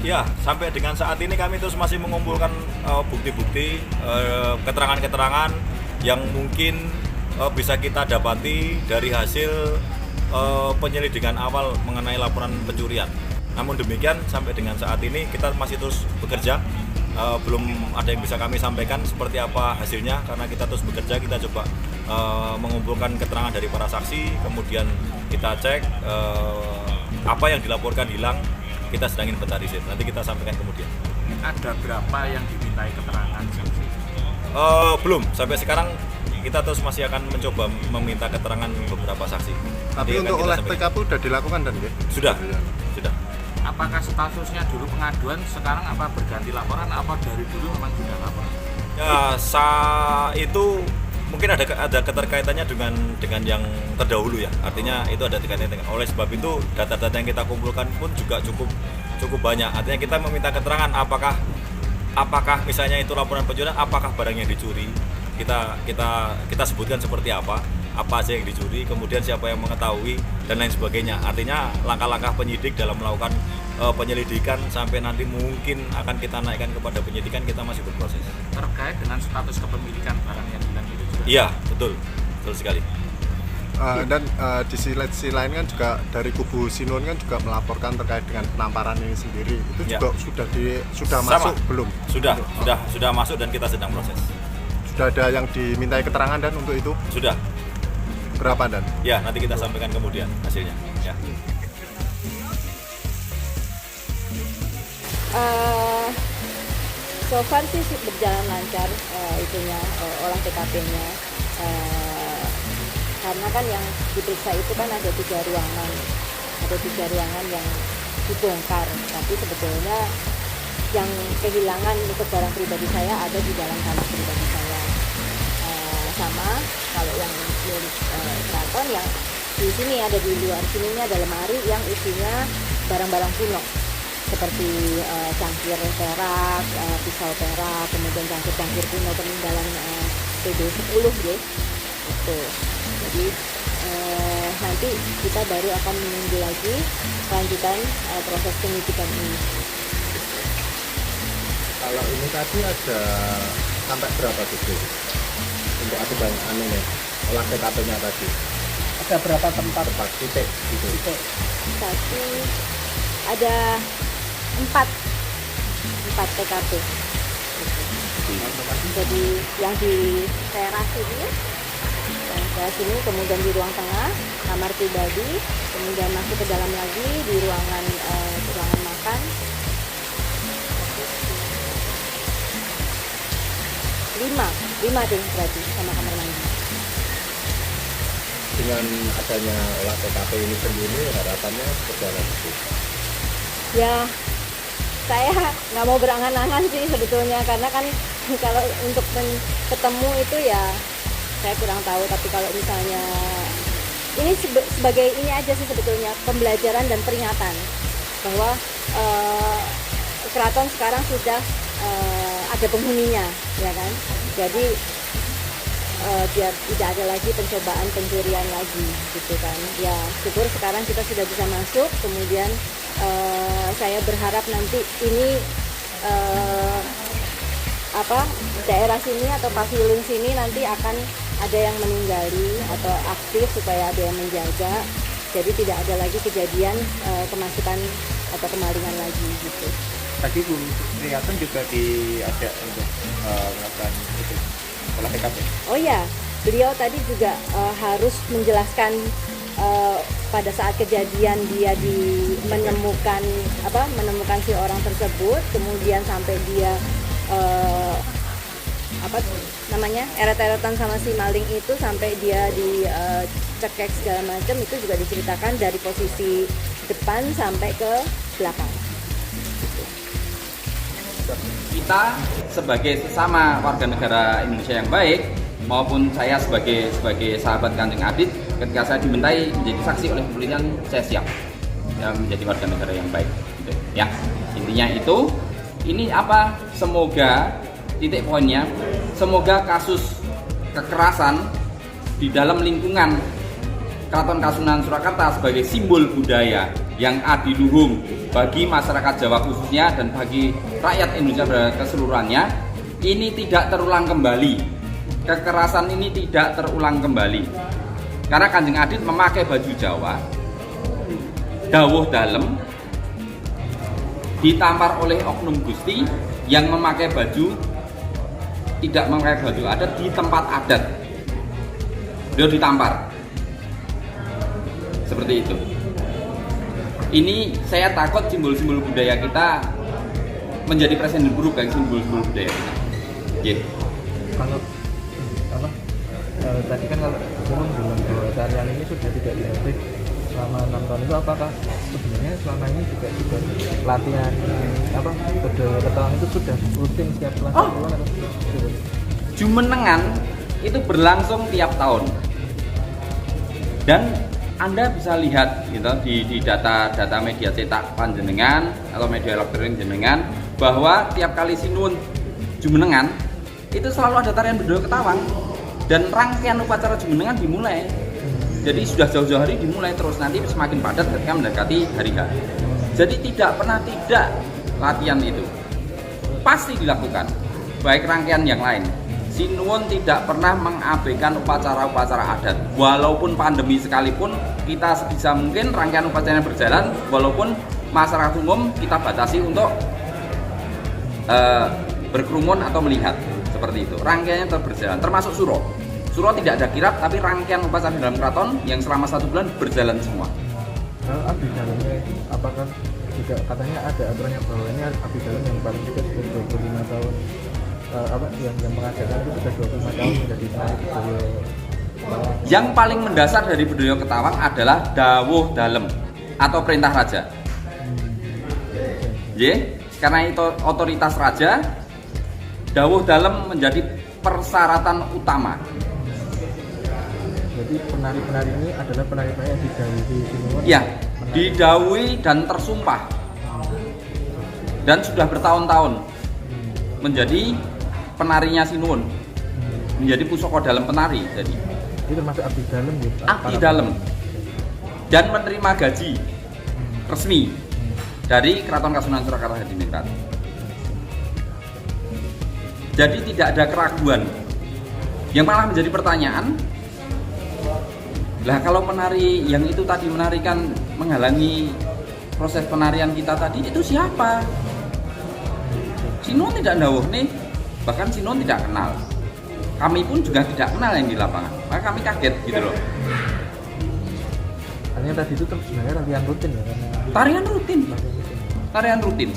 Ya, sampai dengan saat ini kami terus masih mengumpulkan bukti-bukti, keterangan-keterangan yang mungkin bisa kita dapati dari hasil penyelidikan awal mengenai laporan pencurian. Namun demikian, sampai dengan saat ini kita masih terus bekerja. Belum ada yang bisa kami sampaikan seperti apa hasilnya, karena kita terus bekerja. Kita coba mengumpulkan keterangan dari para saksi, kemudian kita cek apa yang dilaporkan hilang. Kita sedang inventarisir, nanti kita sampaikan kemudian. Ada berapa yang dimintai keterangan saksi? Belum, sampai sekarang kita terus masih akan mencoba meminta keterangan beberapa saksi. Tapi untuk olah TKP sudah dilakukan dan ya? Sudah. Apakah statusnya dulu pengaduan, sekarang apa berganti laporan, apa dari dulu memang sudah laporan? Ya, itu mungkin ada keterkaitannya dengan yang terdahulu ya. Artinya itu ada terkaitannya. Oleh sebab itu data-data yang kita kumpulkan pun juga cukup banyak. Artinya kita meminta keterangan apakah misalnya itu laporan pencurian, apakah barang yang dicuri kita sebutkan seperti apa aja yang dicuri, kemudian siapa yang mengetahui dan lain sebagainya. Artinya langkah-langkah penyidik dalam melakukan penyelidikan sampai nanti mungkin akan kita naikkan kepada penyidikan, kita masih berproses. Terkait dengan status kepemilikan barang yang hilang itu juga? Iya, betul sekali. Dan di sisi lain kan juga dari kubu Sinuhun kan juga melaporkan terkait dengan penamparan ini sendiri. Itu juga sudah masuk belum? Sudah masuk dan kita sedang proses. Sudah ada yang dimintai keterangan dan untuk itu? Sudah. Berapa dan? Ya, nanti kita sampaikan kemudian hasilnya. Ya. So far sih berjalan lancar olah TKP-nya. Karena kan yang diperiksa itu kan ada tiga ruangan yang dibongkar, tapi sebetulnya yang kehilangan itu barang pribadi saya ada di dalam kamar pribadi saya. Sama kalau yang milik keraton yang di sini ada, di luar sininya ada lemari yang isinya barang-barang kuno seperti cangkir perak, pisau perak, kemudian cangkir kuno peninggalan PB10 ya. Itu. Jadi nanti kita baru akan menunggu lagi lanjutan proses penyidikan ini. Kalau ini tadi ada sampai berapa gitu untuk adegan olah TKP-nya tadi? Ada berapa tempat titik gitu? Satu, ada 4 TKP. Jadi yang di teras ini, kemudian di ruang tengah kamar pribadi, kemudian masuk ke dalam lagi di ruangan makan. 5 deh berarti sama kamar mandi. Dengan adanya olah TKP ini sendiri harapannya berjalan itu? Ya, saya nggak mau berangan-angan sih sebetulnya, karena kan kalau untuk ketemu itu ya saya kurang tahu. Tapi kalau misalnya ini sebagai ini aja sih sebetulnya pembelajaran dan peringatan bahwa keraton sekarang sudah ada penghuninya, ya kan. Jadi biar tidak ada lagi pencobaan pencurian lagi gitu kan. Ya syukur sekarang kita sudah bisa masuk. Kemudian saya berharap nanti ini daerah sini atau pavilion sini nanti akan ada yang meninggali atau aktif supaya ada yang menjaga. Jadi tidak ada lagi kejadian kemasukan atau kemalingan lagi gitu. Tadi Bu Triatun juga diajak untuk melakukan itu olah TKP. Oh ya, beliau tadi juga harus menjelaskan pada saat kejadian dia menemukan si orang tersebut, kemudian sampai dia eret-eretan sama si maling itu sampai dia dicekek segala macam, itu juga diceritakan dari posisi depan sampai ke belakang. Kita sebagai sesama warga negara Indonesia yang baik maupun saya sebagai sahabat Kanjeng Adit, ketika saya dimintai menjadi saksi oleh kepolisian, saya siap ya, menjadi warga negara yang baik gitu. Ya, intinya itu. Ini apa? Semoga titik poinnya, semoga kasus kekerasan di dalam lingkungan Keraton Kasunanan Surakarta sebagai simbol budaya yang adiluhung bagi masyarakat Jawa khususnya dan bagi rakyat Indonesia pada keseluruhannya ini tidak terulang kembali. Kekerasan ini tidak terulang kembali. Karena Kanjeng Adit memakai baju Jawa, dawuh dalem, ditampar oleh oknum Gusti yang memakai baju tidak memakai baju adat di tempat adat. Beliau ditampar. Seperti itu. Ini saya takut simbol-simbol budaya kita menjadi presiden buruk bagi simbol-simbol budaya kita. Yeah. Kalau apa? Tadi kan kalau Gunung bilang bahwa tarian ini sudah tidak dilatih selama 6 tahun itu, apakah sebenarnya selama ini juga latihan apa budaya Ketawang itu sudah rutin setiap kelas bulan atau Jumenengan itu berlangsung tiap tahun. Dan Anda bisa lihat gitu di data media cetak panjenengan atau media elektronik jenengan bahwa tiap kali Sinuwun Jumenengan itu selalu ada tarian budaya Ketawang dan rangkaian upacara Jumenengan dimulai. Jadi sudah jauh-jauh hari dimulai terus, nanti semakin padat ketika mendekati hari H. Jadi tidak pernah tidak latihan itu pasti dilakukan, baik rangkaian yang lain. Sinuwun tidak pernah mengabaikan upacara-upacara adat. Walaupun pandemi sekalipun, kita sebisa mungkin rangkaian upacaranya berjalan. Walaupun masyarakat umum kita batasi untuk berkerumun atau melihat seperti itu. Rangkaiannya tetap berjalan, termasuk suro. Suro tidak ada kirap, tapi rangkaian upacara dalam keraton yang selama 1 bulan berjalan semua. Kalau abdi dalamnya itu apakah juga katanya ada aturannya bahwa ini abdi dalam yang paling tidak sudah 25 tahun apa yang mengajarkan itu sudah 25 tahun menjadi penari budaya Ketawang. Yang paling mendasar dari budaya Ketawang adalah dawuh dalem atau perintah raja. Karena itu otoritas raja, dawuh dalem menjadi persyaratan utama. Jadi penari-penari ini adalah penari-penari yang didhawuhi Sinuwun. Ya, didhawuhi dan tersumpah. Dan sudah bertahun-tahun menjadi penarinya Sinuwun. Menjadi pusaka dalam penari jadi. Itu termasuk abdi dalam ya. Abdi dalam. Dan menerima gaji resmi dari Keraton Kasunanan Surakarta Hadiningrat. Jadi tidak ada keraguan. Yang malah menjadi pertanyaan, lah kalau penari yang itu tadi menarikan menghalangi proses penarian kita tadi itu siapa? Sinuwun tidak ndawuh nih, bahkan Sinuwun tidak kenal. Kami pun juga tidak kenal yang di lapangan, maka kami kaget gitu loh. Artinya tadi itu sebenarnya latihan rutin ya? Tarian rutin.